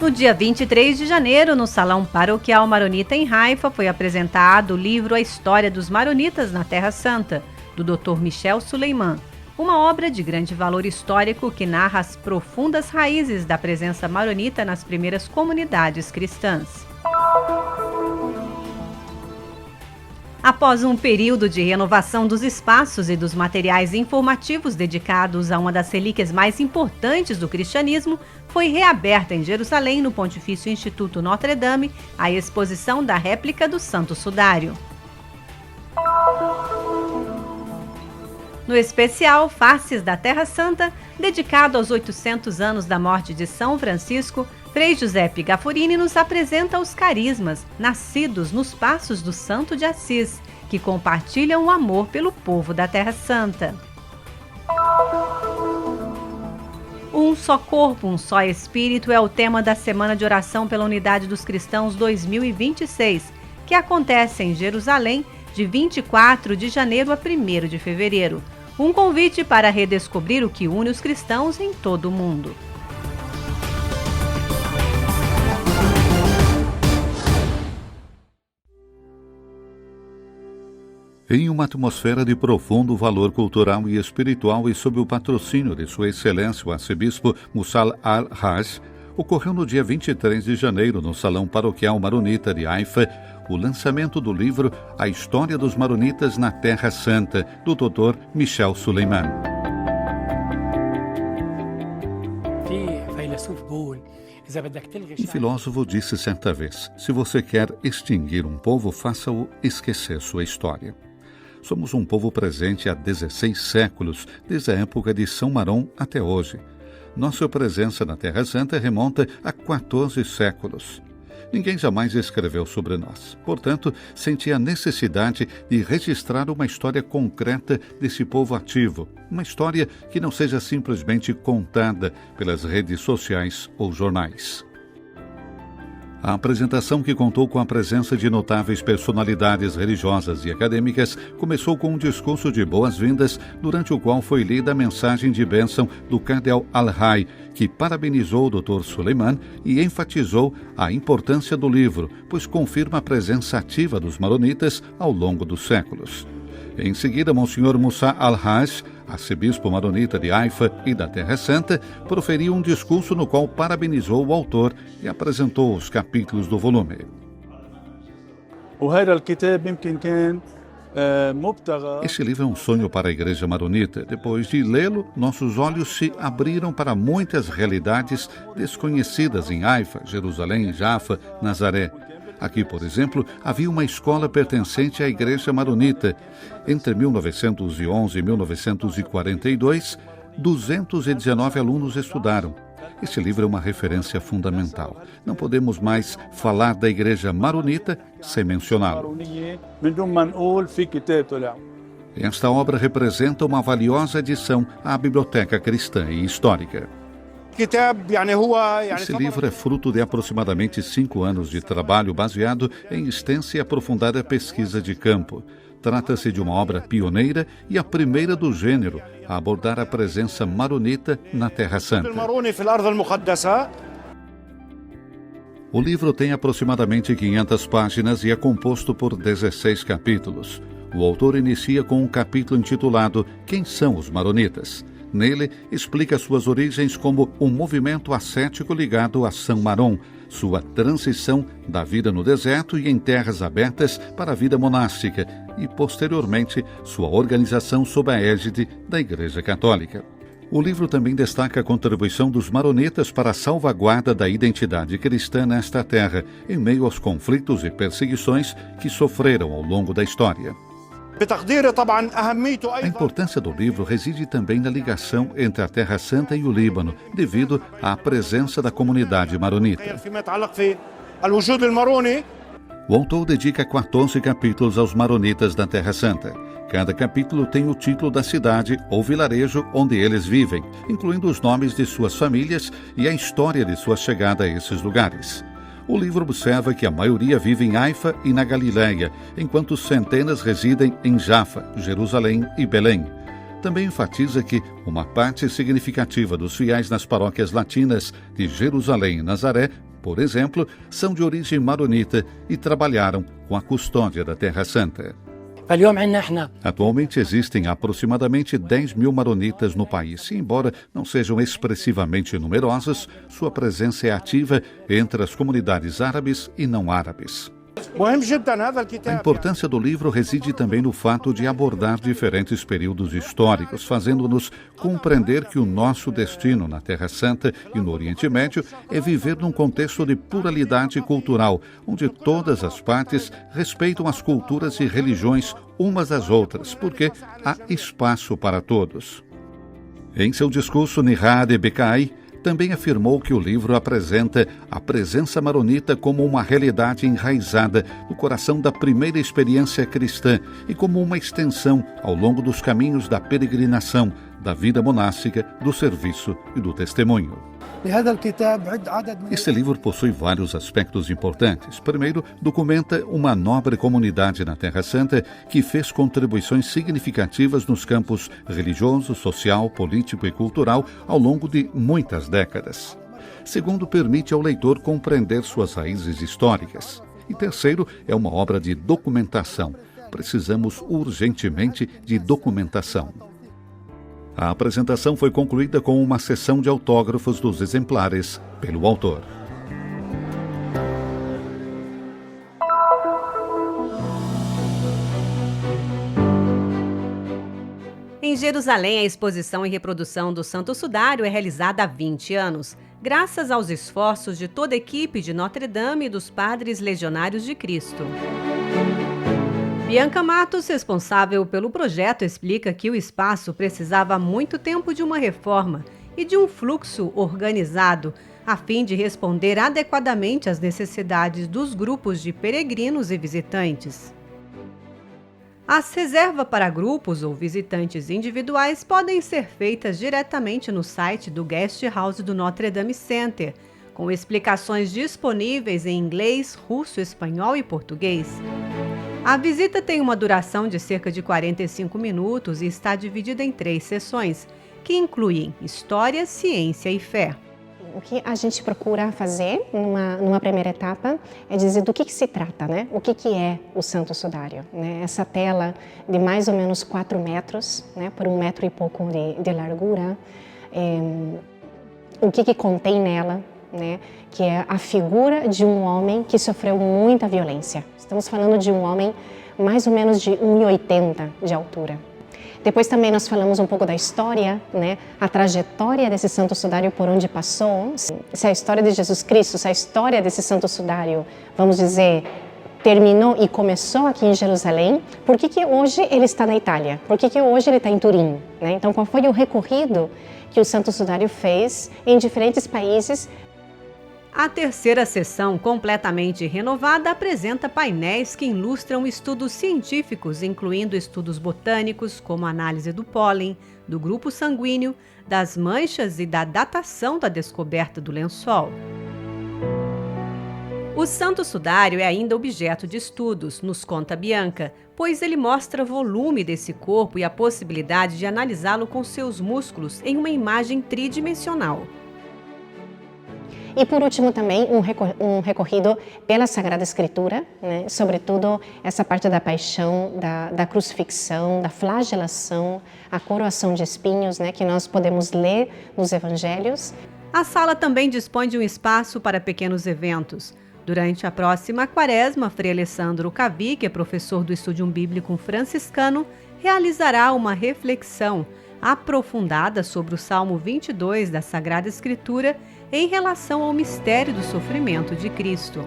No dia 23 de janeiro, no Salão Paroquial Maronita em Haifa, foi apresentado o livro A História dos Maronitas na Terra Santa, do Dr. Michel Suleiman, uma obra de grande valor histórico que narra as profundas raízes da presença maronita nas primeiras comunidades cristãs. Após um período de renovação dos espaços e dos materiais informativos dedicados a uma das relíquias mais importantes do cristianismo, foi reaberta em Jerusalém, no Pontifício Instituto Notre Dame, a exposição da réplica do Santo Sudário. No especial Faces da Terra Santa, dedicado aos 800 anos da morte de São Francisco, Frei Giuseppe Gafurini nos apresenta os carismas nascidos nos passos do Santo de Assis, que compartilham o amor pelo povo da Terra Santa. Um só corpo, um só espírito é o tema da Semana de Oração pela Unidade dos Cristãos 2026, que acontece em Jerusalém de 24 de janeiro a 1º de fevereiro. Um convite para redescobrir o que une os cristãos em todo o mundo. Em uma atmosfera de profundo valor cultural e espiritual e sob o patrocínio de Sua Excelência o Arcebispo Mussal Al-Haj, ocorreu no dia 23 de janeiro, no Salão Paroquial Maronita de Haifa, o lançamento do livro A História dos Maronitas na Terra Santa, do Dr. Michel Suleiman. Um filósofo disse certa vez: se você quer extinguir um povo, faça-o esquecer sua história. Somos um povo presente há 16 séculos, desde a época de São Marão até hoje. Nossa presença na Terra Santa remonta a 14 séculos. Ninguém jamais escreveu sobre nós. Portanto, senti a necessidade de registrar uma história concreta desse povo ativo. Uma história que não seja simplesmente contada pelas redes sociais ou jornais. A apresentação, que contou com a presença de notáveis personalidades religiosas e acadêmicas, começou com um discurso de boas-vindas, durante o qual foi lida a mensagem de bênção do Cardeal Al-Haj, que parabenizou o Dr. Suleiman e enfatizou a importância do livro, pois confirma a presença ativa dos maronitas ao longo dos séculos. Em seguida, Monsenhor Mussal Al-Haj, arcebispo maronita de Haifa e da Terra Santa, proferiu um discurso no qual parabenizou o autor e apresentou os capítulos do volume. Este livro é um sonho para a Igreja Maronita. Depois de lê-lo, nossos olhos se abriram para muitas realidades desconhecidas em Haifa, Jerusalém, Jaffa, Nazaré. Aqui, por exemplo, havia uma escola pertencente à Igreja Maronita. Entre 1911 e 1942, 219 alunos estudaram. Este livro é uma referência fundamental. Não podemos mais falar da Igreja Maronita sem mencioná-lo. Esta obra representa uma valiosa adição à biblioteca cristã e histórica. Esse livro é fruto de aproximadamente 5 anos de trabalho baseado em extensa e aprofundada pesquisa de campo. Trata-se de uma obra pioneira e a primeira do gênero a abordar a presença maronita na Terra Santa. O livro tem aproximadamente 500 páginas e é composto por 16 capítulos. O autor inicia com um capítulo intitulado Quem são os Maronitas? Nele, explica suas origens como um movimento ascético ligado a São Maron, sua transição da vida no deserto e em terras abertas para a vida monástica e, posteriormente, sua organização sob a égide da Igreja Católica. O livro também destaca a contribuição dos maronitas para a salvaguarda da identidade cristã nesta terra, em meio aos conflitos e perseguições que sofreram ao longo da história. A importância do livro reside também na ligação entre a Terra Santa e o Líbano, devido à presença da comunidade maronita. O autor dedica 14 capítulos aos maronitas da Terra Santa. Cada capítulo tem o título da cidade ou vilarejo onde eles vivem, incluindo os nomes de suas famílias e a história de sua chegada a esses lugares. O livro observa que a maioria vive em Haifa e na Galileia, enquanto centenas residem em Jaffa, Jerusalém e Belém. Também enfatiza que uma parte significativa dos fiéis nas paróquias latinas de Jerusalém e Nazaré por exemplo, são de origem maronita e trabalharam com a custódia da Terra Santa. Atualmente existem aproximadamente 10 mil maronitas no país e, embora não sejam expressivamente numerosos, sua presença é ativa entre as comunidades árabes e não árabes. A importância do livro reside também no fato de abordar diferentes períodos históricos, fazendo-nos compreender que o nosso destino na Terra Santa e no Oriente Médio é viver num contexto de pluralidade cultural, onde todas as partes respeitam as culturas e religiões umas às outras, porque há espaço para todos. Em seu discurso, Nihad Bekai também afirmou que o livro apresenta a presença maronita como uma realidade enraizada no coração da primeira experiência cristã e como uma extensão ao longo dos caminhos da peregrinação, da vida monástica, do serviço e do testemunho. Este livro possui vários aspectos importantes. Primeiro, documenta uma nobre comunidade na Terra Santa que fez contribuições significativas nos campos religioso, social, político e cultural ao longo de muitas décadas. Segundo, permite ao leitor compreender suas raízes históricas. E terceiro, é uma obra de documentação. Precisamos urgentemente de documentação. A apresentação foi concluída com uma sessão de autógrafos dos exemplares pelo autor. Em Jerusalém, a exposição e reprodução do Santo Sudário é realizada há 20 anos, graças aos esforços de toda a equipe de Notre Dame e dos Padres Legionários de Cristo. Bianca Matos, responsável pelo projeto, explica que o espaço precisava há muito tempo de uma reforma e de um fluxo organizado, a fim de responder adequadamente às necessidades dos grupos de peregrinos e visitantes. As reservas para grupos ou visitantes individuais podem ser feitas diretamente no site do Guest House do Notre Dame Center, com explicações disponíveis em inglês, russo, espanhol e português. A visita tem uma duração de cerca de 45 minutos e está dividida em 3 sessões, que incluem história, ciência e fé. O que a gente procura fazer numa primeira etapa é dizer do que se trata, né? O que é o Santo Sudário, né? Essa tela de mais ou menos 4 metros, né? Por 1 metro e pouco de largura, o que contém nela, né? Que é a figura de um homem que sofreu muita violência. Estamos falando de um homem mais ou menos de 1,80 de altura. Depois também nós falamos um pouco da história, né? A trajetória desse Santo Sudário por onde passou. Se a história de Jesus Cristo, se a história desse Santo Sudário, vamos dizer, terminou e começou aqui em Jerusalém, por que hoje ele está na Itália? Por que hoje ele está em Turim? Né? Então, qual foi o recorrido que o Santo Sudário fez em diferentes países? A terceira sessão, completamente renovada, apresenta painéis que ilustram estudos científicos, incluindo estudos botânicos, como a análise do pólen, do grupo sanguíneo, das manchas e da datação da descoberta do lençol. O Santo Sudário é ainda objeto de estudos, nos conta Bianca, pois ele mostra o volume desse corpo e a possibilidade de analisá-lo com seus músculos em uma imagem tridimensional. E por último também um recorrido pela Sagrada Escritura, né? Sobretudo essa parte da paixão, da crucifixão, da flagelação, a coroação de espinhos, né? Que nós podemos ler nos Evangelhos. A sala também dispõe de um espaço para pequenos eventos. Durante a próxima quaresma, Frei Alessandro Cavi, que é professor do Estudium Bíblico franciscano, realizará uma reflexão aprofundada sobre o Salmo 22 da Sagrada Escritura em relação ao mistério do sofrimento de Cristo.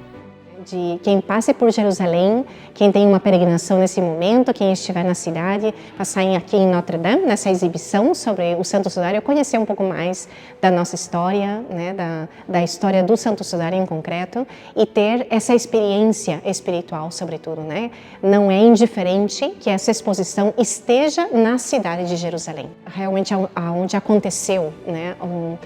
De quem passe por Jerusalém, quem tem uma peregrinação nesse momento, quem estiver na cidade, passarem aqui em Notre Dame, nessa exibição sobre o Santo Sudário, conhecer um pouco mais da nossa história, né, da história do Santo Sudário em concreto, e ter essa experiência espiritual, sobretudo. Né? Não é indiferente que essa exposição esteja na cidade de Jerusalém, realmente onde aconteceu, né,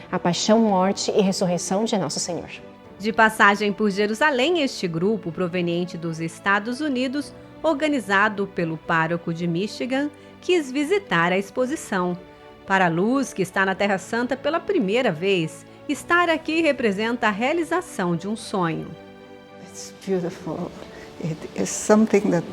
a paixão, morte e ressurreição de Nosso Senhor. De passagem por Jerusalém, este grupo, proveniente dos Estados Unidos, organizado pelo pároco de Michigan, quis visitar a exposição. Para a Luz, que está na Terra Santa pela primeira vez, Estar aqui representa a realização de um sonho. It's beautiful. It is something that...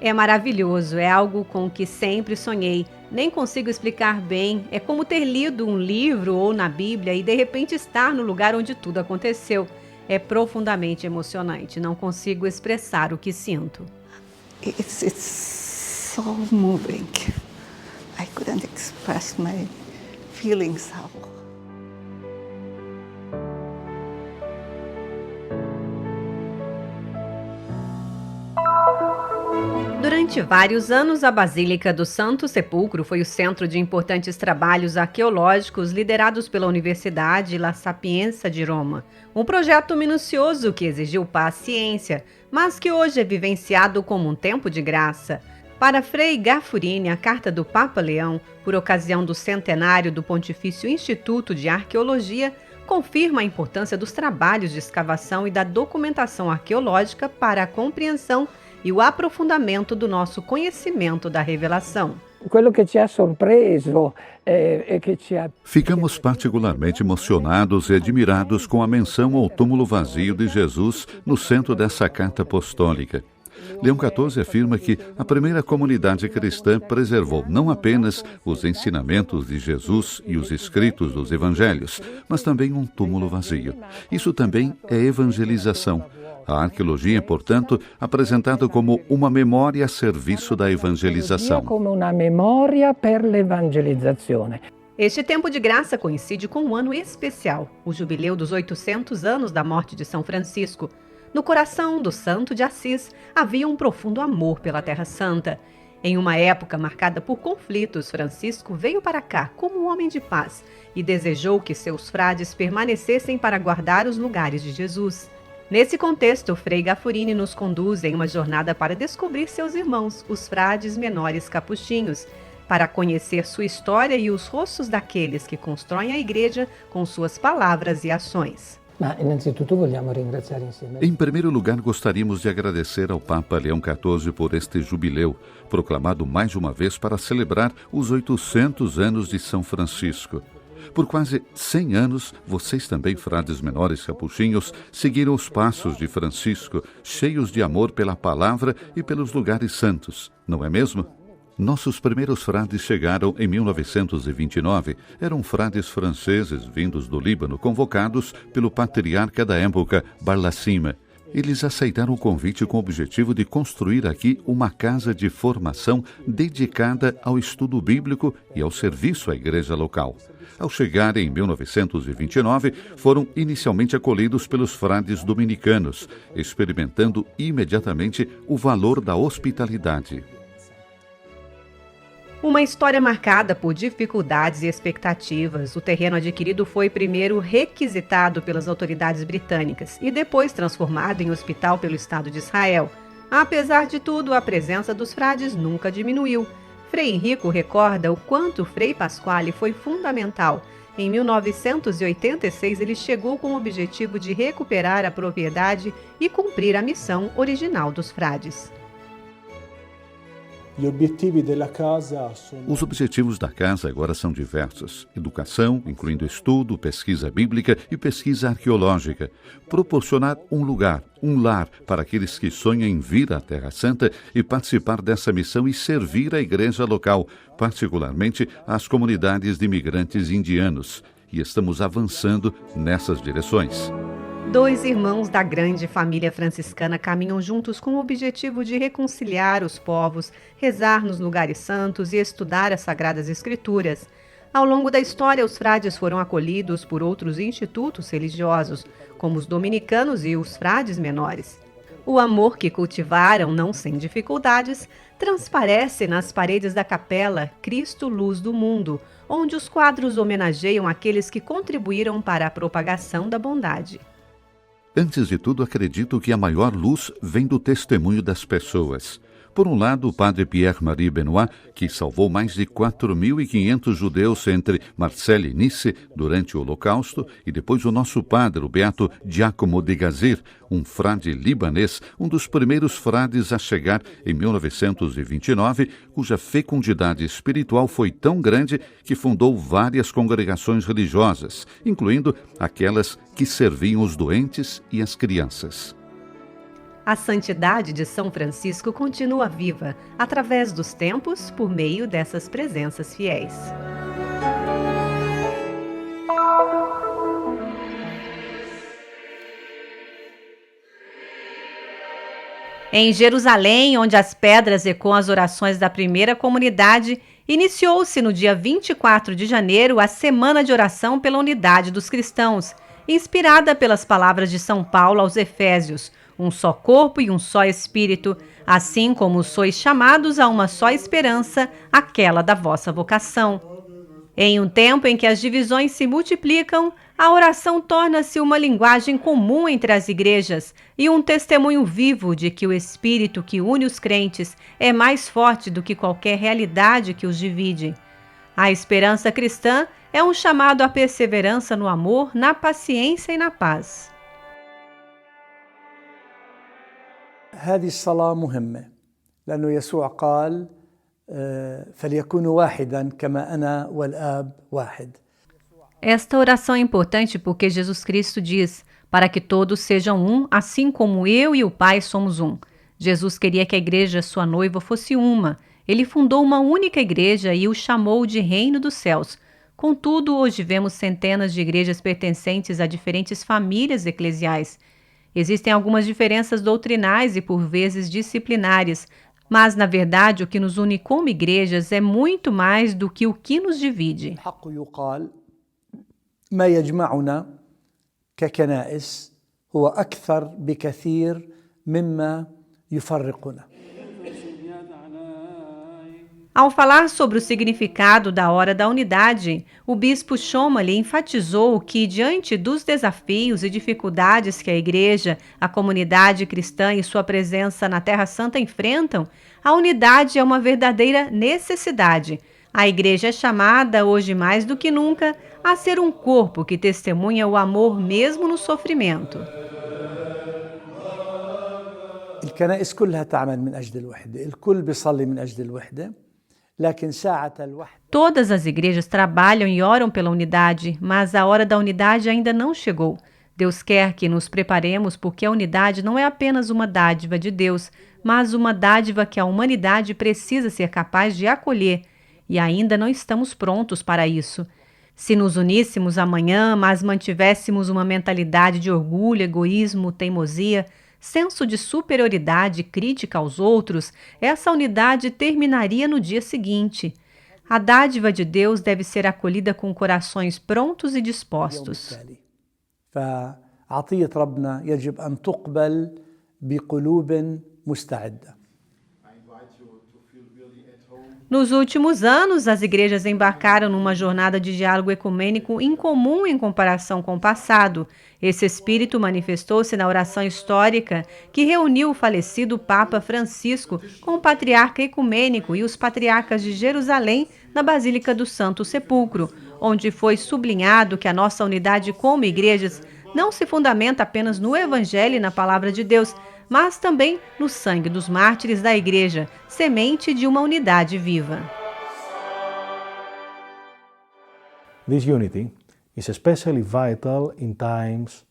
É maravilhoso, é algo com o que sempre sonhei. Nem consigo explicar bem. É como ter lido um livro ou na Bíblia e de repente estar no lugar onde tudo aconteceu. É profundamente emocionante. Não consigo expressar o que sinto. It's so moving. I couldn't express my feelings how. Durante vários anos, a Basílica do Santo Sepulcro foi o centro de importantes trabalhos arqueológicos liderados pela Universidade La Sapienza de Roma. Um projeto minucioso que exigiu paciência, mas que hoje é vivenciado como um tempo de graça. Para Frei Gafurini, a carta do Papa Leão, por ocasião do centenário do Pontifício Instituto de Arqueologia, confirma a importância dos trabalhos de escavação e da documentação arqueológica para a compreensão e o aprofundamento do nosso conhecimento da revelação. Ficamos particularmente emocionados e admirados com a menção ao túmulo vazio de Jesus no centro dessa carta apostólica. Leão XIV afirma que a primeira comunidade cristã preservou não apenas os ensinamentos de Jesus e os escritos dos evangelhos, mas também um túmulo vazio. Isso também é evangelização. A arqueologia é, portanto, apresentada como uma memória a serviço da evangelização. Como uma memória per l'evangelizzazione. Este tempo de graça coincide com um ano especial, o jubileu dos 800 anos da morte de São Francisco. No coração do Santo de Assis havia um profundo amor pela Terra Santa. Em uma época marcada por conflitos, Francisco veio para cá como um homem de paz e desejou que seus frades permanecessem para guardar os lugares de Jesus. Nesse contexto, Frei Gafurini nos conduz em uma jornada para descobrir seus irmãos, os frades menores capuchinhos, para conhecer sua história e os rostos daqueles que constroem a igreja com suas palavras e ações. Em primeiro lugar, gostaríamos de agradecer ao Papa Leão XIV por este jubileu, proclamado mais uma vez para celebrar os 800 anos de São Francisco. Por quase 100 anos, vocês também, frades menores capuchinhos, seguiram os passos de Francisco, cheios de amor pela palavra e pelos lugares santos, não é mesmo? Nossos primeiros frades chegaram em 1929. Eram frades franceses vindos do Líbano, convocados pelo patriarca da época, Barlassima. Eles aceitaram o convite com o objetivo de construir aqui uma casa de formação dedicada ao estudo bíblico e ao serviço à igreja local. Ao chegarem em 1929, foram inicialmente acolhidos pelos frades dominicanos, experimentando imediatamente o valor da hospitalidade. Uma história marcada por dificuldades e expectativas. O terreno adquirido foi primeiro requisitado pelas autoridades britânicas e depois transformado em hospital pelo Estado de Israel. Apesar de tudo, a presença dos frades nunca diminuiu. Frei Henrico recorda o quanto Frei Pasquale foi fundamental. Em 1986, ele chegou com o objetivo de recuperar a propriedade e cumprir a missão original dos frades. Os objetivos da casa agora são diversos: educação, incluindo estudo, pesquisa bíblica e pesquisa arqueológica. Proporcionar um lugar, um lar para aqueles que sonham em vir à Terra Santa e participar dessa missão e servir a igreja local, particularmente as comunidades de imigrantes indianos. E estamos avançando nessas direções. 2 irmãos da grande família franciscana caminham juntos com o objetivo de reconciliar os povos, rezar nos lugares santos e estudar as Sagradas Escrituras. Ao longo da história, os frades foram acolhidos por outros institutos religiosos, como os dominicanos e os frades menores. O amor que cultivaram, não sem dificuldades, transparece nas paredes da capela Cristo Luz do Mundo, onde os quadros homenageiam aqueles que contribuíram para a propagação da bondade. Antes de tudo, acredito que a maior luz vem do testemunho das pessoas. Por um lado, o padre Pierre-Marie Benoit, que salvou mais de 4.500 judeus entre Marseille e Nice durante o Holocausto, e depois o nosso padre, o beato Giacomo de Gazir, um frade libanês, um dos primeiros frades a chegar em 1929, cuja fecundidade espiritual foi tão grande que fundou várias congregações religiosas, incluindo aquelas que serviam os doentes e as crianças. A santidade de São Francisco continua viva, através dos tempos, por meio dessas presenças fiéis. Em Jerusalém, onde as pedras ecoam as orações da primeira comunidade, iniciou-se no dia 24 de janeiro a Semana de Oração pela Unidade dos Cristãos, inspirada pelas palavras de São Paulo aos Efésios: um só corpo e um só espírito, assim como sois chamados a uma só esperança, aquela da vossa vocação. Em um tempo em que as divisões se multiplicam, a oração torna-se uma linguagem comum entre as igrejas e um testemunho vivo de que o Espírito que une os crentes é mais forte do que qualquer realidade que os divide. A esperança cristã é um chamado à perseverança no amor, na paciência e na paz. هذه الصلاة مهمة لأنه يسوع قال فليكونوا واحدا كما أنا والآب واحد. Esta oração é importante porque Jesus Cristo diz: para que todos sejam um, assim como eu e o Pai somos um. Jesus queria que a igreja, sua noiva, fosse uma. Ele fundou uma única igreja e o chamou de Reino dos Céus. Contudo, hoje vemos centenas de igrejas pertencentes a diferentes famílias eclesiais. Existem algumas diferenças doutrinais e, por vezes, disciplinares, mas, na verdade, o que nos une como igrejas é muito mais do que o que nos divide. ما يجمعنا ككنائس هو أكثر بكثير مما يفرقنا. Ao falar sobre o significado da Hora da Unidade, o bispo Schommel enfatizou que, diante dos desafios e dificuldades que a Igreja, a comunidade cristã e sua presença na Terra Santa enfrentam, a unidade é uma verdadeira necessidade. A Igreja é chamada, hoje mais do que nunca, a ser um corpo que testemunha o amor mesmo no sofrimento. الكنائس كلها تعمل من أجل الوحدة، الكل بيصلي من أجل الوحدة. Todas as igrejas trabalham e oram pela unidade, mas a hora da unidade ainda não chegou. Deus quer que nos preparemos porque a unidade não é apenas uma dádiva de Deus, mas uma dádiva que a humanidade precisa ser capaz de acolher, e ainda não estamos prontos para isso. Se nos uníssemos amanhã, mas mantivéssemos uma mentalidade de orgulho, egoísmo, teimosia, senso de superioridade e crítica aos outros, essa unidade terminaria no dia seguinte. A dádiva de Deus deve ser acolhida com corações prontos e dispostos. فعطية ربنا يجب أن تقبل بقلوب مستعدة. Nos últimos anos, as igrejas embarcaram numa jornada de diálogo ecumênico incomum em comparação com o passado. Esse espírito manifestou-se na oração histórica que reuniu o falecido Papa Francisco com o patriarca ecumênico e os patriarcas de Jerusalém na Basílica do Santo Sepulcro, onde foi sublinhado que a nossa unidade como igrejas não se fundamenta apenas no Evangelho e na Palavra de Deus, mas também no sangue dos mártires da Igreja, semente de uma unidade viva. This unity is especially vital in times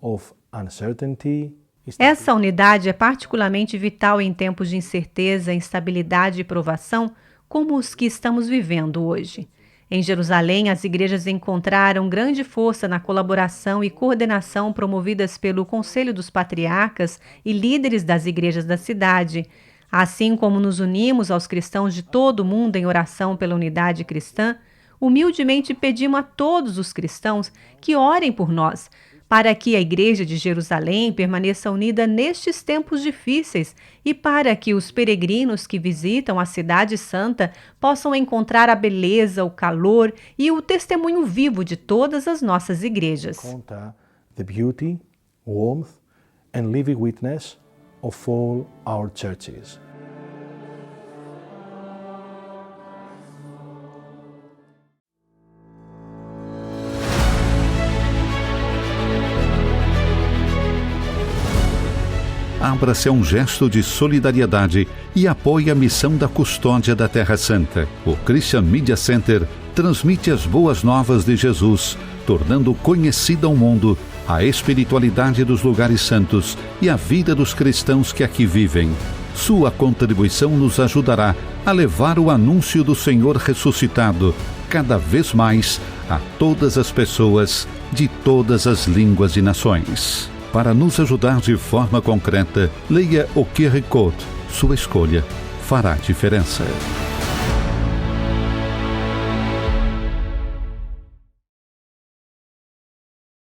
of uncertainty. Essa unidade é particularmente vital em tempos de incerteza, instabilidade e provação, como os que estamos vivendo hoje. Em Jerusalém, as igrejas encontraram grande força na colaboração e coordenação promovidas pelo Conselho dos Patriarcas e líderes das igrejas da cidade. Assim como nos unimos aos cristãos de todo o mundo em oração pela unidade cristã, humildemente pedimos a todos os cristãos que orem por nós, para que a Igreja de Jerusalém permaneça unida nestes tempos difíceis e para que os peregrinos que visitam a Cidade Santa possam encontrar a beleza, o calor e o testemunho vivo de todas as nossas igrejas. The beauty, warmth and living witness of all our churches. Abra-se a um gesto de solidariedade e apoie a missão da custódia da Terra Santa. O Christian Media Center transmite as boas novas de Jesus, tornando conhecida ao mundo a espiritualidade dos lugares santos e a vida dos cristãos que aqui vivem. Sua contribuição nos ajudará a levar o anúncio do Senhor ressuscitado cada vez mais a todas as pessoas de todas as línguas e nações. Para nos ajudar de forma concreta, leia o QR Code. Sua escolha fará diferença.